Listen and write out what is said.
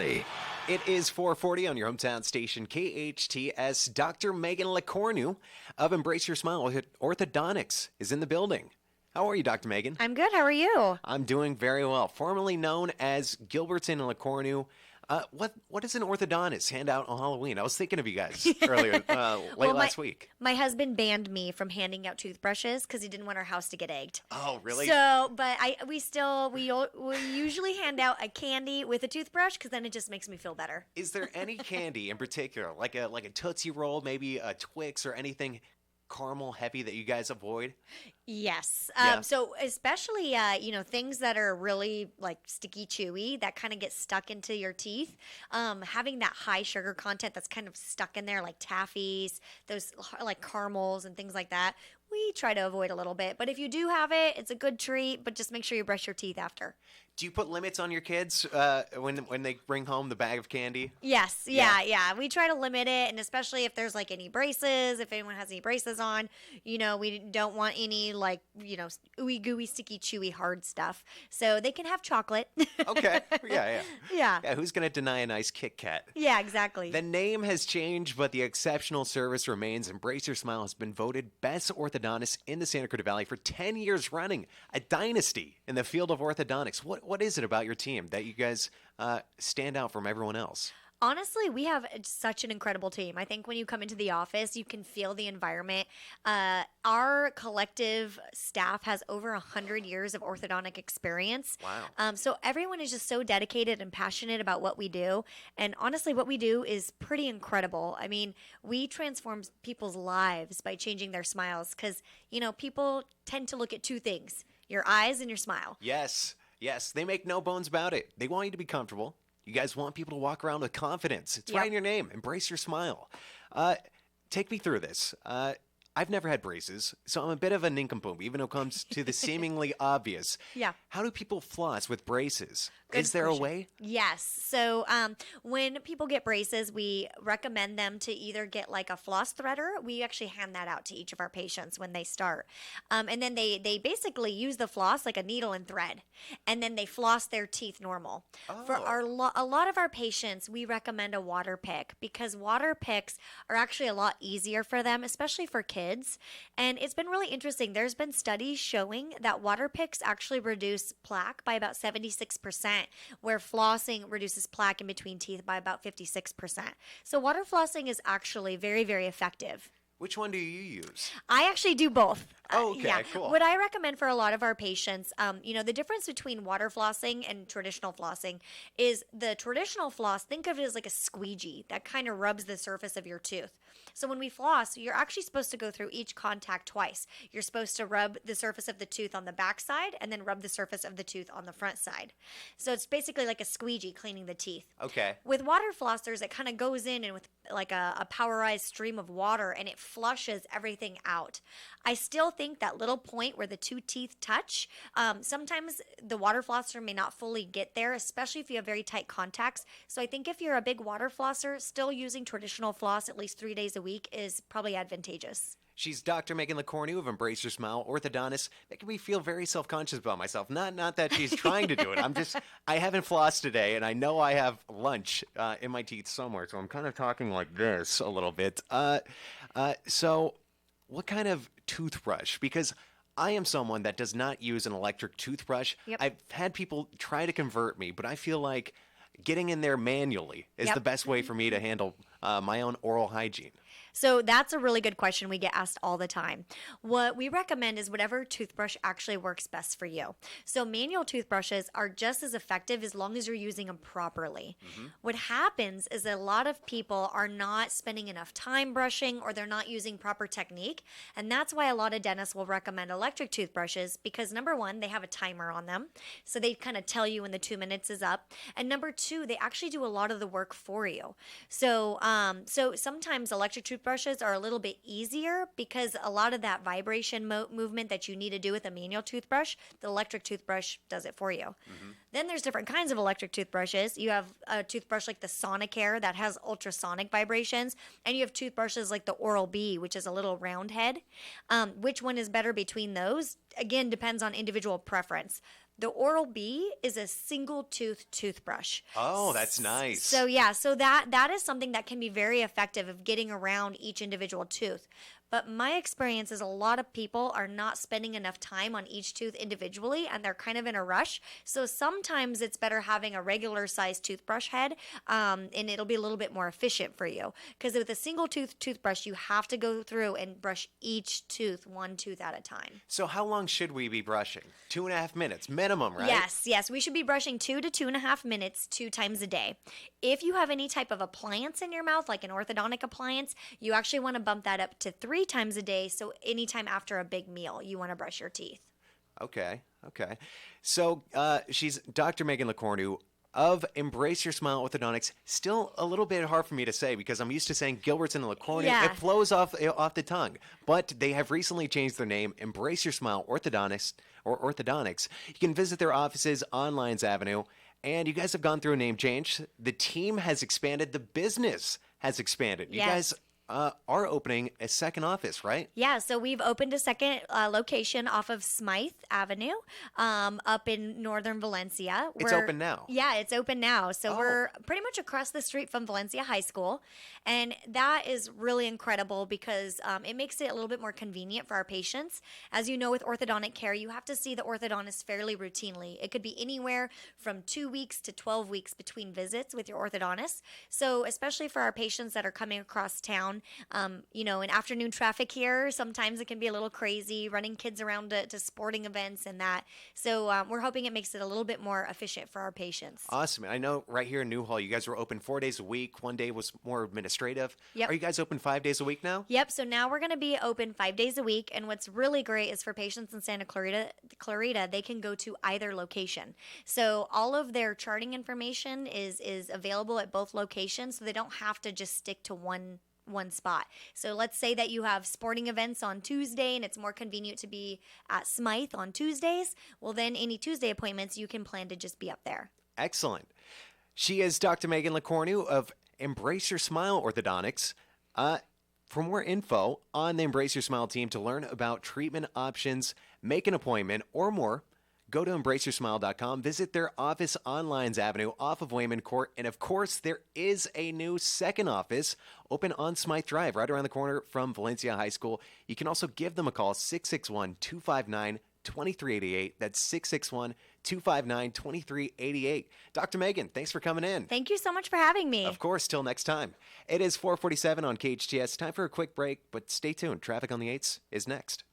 It is 4:40 on your hometown station, KHTS. Dr. Megan LeCornu of Embrace Your Smile Orthodontics is in the building. How are you, Dr. Megan? I'm good. How are you? I'm doing very well. Formerly known as Gilbertson and LeCornu. What does an orthodontist hand out on Halloween? I was thinking of you guys earlier, last week. My husband banned me from handing out toothbrushes because he didn't want our house to get egged. Oh, really? So, but we usually hand out a candy with a toothbrush because then it just makes me feel better. Is there any candy in particular, like a Tootsie Roll, maybe a Twix or anything caramel heavy that you guys avoid? Yes. Yeah. So especially, things that are really like sticky, chewy, that kind of get stuck into your teeth. Having that high sugar content that's kind of stuck in there, like taffies, those like caramels and things like that, we try to avoid a little bit. But if you do have it, it's a good treat, but just make sure you brush your teeth after. Do you put limits on your kids when they bring home the bag of candy? Yes. Yeah. We try to limit it, and especially if there's like any braces, if anyone has any braces on, we don't want any ooey gooey, sticky, chewy, hard stuff. So they can have chocolate. Okay. Yeah. Yeah. Yeah, who's going to deny a nice Kit Kat? Yeah, exactly. The name has changed, but the exceptional service remains. Embrace Your Smile has been voted best orthodontist in the Santa Clarita Valley for 10 years running, a dynasty in the field of orthodontics. What is it about your team that you guys stand out from everyone else? Honestly, we have such an incredible team. I think when you come into the office, you can feel the environment. Our collective staff has over 100 years of orthodontic experience. Wow. So everyone is just so dedicated and passionate about what we do. And honestly, what we do is pretty incredible. I mean, we transform people's lives by changing their smiles because, people tend to look at two things, your eyes and your smile. Yes, they make no bones about it. They want you to be comfortable. You guys want people to walk around with confidence. It's right in your name. Embrace your smile. Take me through this. I've never had braces, so I'm a bit of a nincompoop, even when it comes to the seemingly obvious. Yeah. How do people floss with braces? Good Is there question. a way? Yes. So when people get braces, we recommend them to either get like a floss threader. We actually hand that out to each of our patients when they start. And then they basically use the floss like a needle and thread. And then they floss their teeth normal. Oh. For a lot of our patients, we recommend a water pick because water picks are actually a lot easier for them, especially for kids. And it's been really interesting. There's been studies showing that water picks actually reduce plaque by about 76%. Where flossing reduces plaque in between teeth by about 56%. So water flossing is actually very, very effective. Which one do you use? I actually do both. Oh, okay, yeah. cool. What I recommend for a lot of our patients, the difference between water flossing and traditional flossing is the traditional floss, think of it as like a squeegee that kind of rubs the surface of your tooth. So when we floss, you're actually supposed to go through each contact twice. You're supposed to rub the surface of the tooth on the back side and then rub the surface of the tooth on the front side. So it's basically like a squeegee cleaning the teeth. Okay. With water flossers, it kind of goes in and with like a powerized stream of water and it flushes everything out. I still think that little point where the two teeth touch, sometimes the water flosser may not fully get there, especially if you have very tight contacts. So I think if you're a big water flosser, still using traditional floss at least 3 days a week is probably advantageous. She's Dr. Megan LeCornu of Embrace Your Smile Orthodontist, making me feel very self-conscious about myself. Not that she's trying to do it. I haven't flossed today, and I know I have lunch in my teeth somewhere, so I'm kind of talking like this a little bit. So what kind of toothbrush? Because I am someone that does not use an electric toothbrush. Yep. I've had people try to convert me, but I feel like getting in there manually is Yep. the best way for me to handle my own oral hygiene. So that's a really good question we get asked all the time. What we recommend is whatever toothbrush actually works best for you. So manual toothbrushes are just as effective as long as you're using them properly. Mm-hmm. What happens is a lot of people are not spending enough time brushing or they're not using proper technique. And that's why a lot of dentists will recommend electric toothbrushes because number one, they have a timer on them. So they kind of tell you when the 2 minutes is up. And number two, they actually do a lot of the work for you. So sometimes electric toothbrushes are a little bit easier because a lot of that vibration movement that you need to do with a manual toothbrush, the electric toothbrush does it for you. Mm-hmm. Then there's different kinds of electric toothbrushes. You have a toothbrush like the Sonicare that has ultrasonic vibrations, and you have toothbrushes like the Oral-B, which is a little round head. Which one is better between those? Again, depends on individual preference. The Oral-B is a single tooth toothbrush. Oh, that's nice. So yeah, so that is something that can be very effective of getting around each individual tooth. But my experience is a lot of people are not spending enough time on each tooth individually, and they're kind of in a rush. So sometimes it's better having a regular sized toothbrush head, and it'll be a little bit more efficient for you. Because with a single tooth toothbrush, you have to go through and brush each tooth, one tooth at a time. So how long should we be brushing? 2.5 minutes minimum, right? Yes. We should be brushing 2 to 2.5 minutes 2 times a day. If you have any type of appliance in your mouth, like an orthodontic appliance, you actually want to bump that up to 3 times a day. So anytime after a big meal, you want to brush your teeth. Okay. So she's Dr. Megan LeCornu of Embrace Your Smile Orthodontics. Still a little bit hard for me to say because I'm used to saying Gilbertson and LeCornu. Yeah. It flows off the tongue. But they have recently changed their name, Embrace Your Smile Orthodontics or Orthodontics. You can visit their offices on Lyons Avenue. And you guys have gone through a name change. The team has expanded. The business has expanded. You guys are opening a second office, right? Yeah, so we've opened a second location off of Smythe Avenue up in northern Valencia. It's open now. Yeah, it's open now. So we're pretty much across the street from Valencia High School. And that is really incredible because it makes it a little bit more convenient for our patients. As you know, with orthodontic care, you have to see the orthodontist fairly routinely. It could be anywhere from 2 weeks to 12 weeks between visits with your orthodontist. So especially for our patients that are coming across town, in afternoon traffic here, sometimes it can be a little crazy running kids around to sporting events and that. So we're hoping it makes it a little bit more efficient for our patients. Awesome. I know right here in Newhall, you guys were open 4 days a week. One day was more administrative. Yep. Are you guys open 5 days a week now? Yep. So now we're going to be open 5 days a week. And what's really great is for patients in Santa Clarita, they can go to either location. So all of their charting information is available at both locations. So they don't have to just stick to one spot. So let's say that you have sporting events on Tuesday and it's more convenient to be at Smythe on Tuesdays. Well, then any Tuesday appointments, you can plan to just be up there. Excellent. She is Dr. Megan LeCornu of Embrace Your Smile Orthodontics. For more info on the Embrace Your Smile team to learn about treatment options, make an appointment, or more, go to embraceyoursmile.com. Visit their office on Lyons Avenue off of Wayman Court. And of course, there is a new second office open on Smythe Drive, right around the corner from Valencia High School. You can also give them a call, 661-259-2388. That's 661-259-2388. Dr. Megan, thanks for coming in. Thank you so much for having me. Of course, till next time. It is 4:47 on KHTS. Time for a quick break, but stay tuned. Traffic on the 8s is next.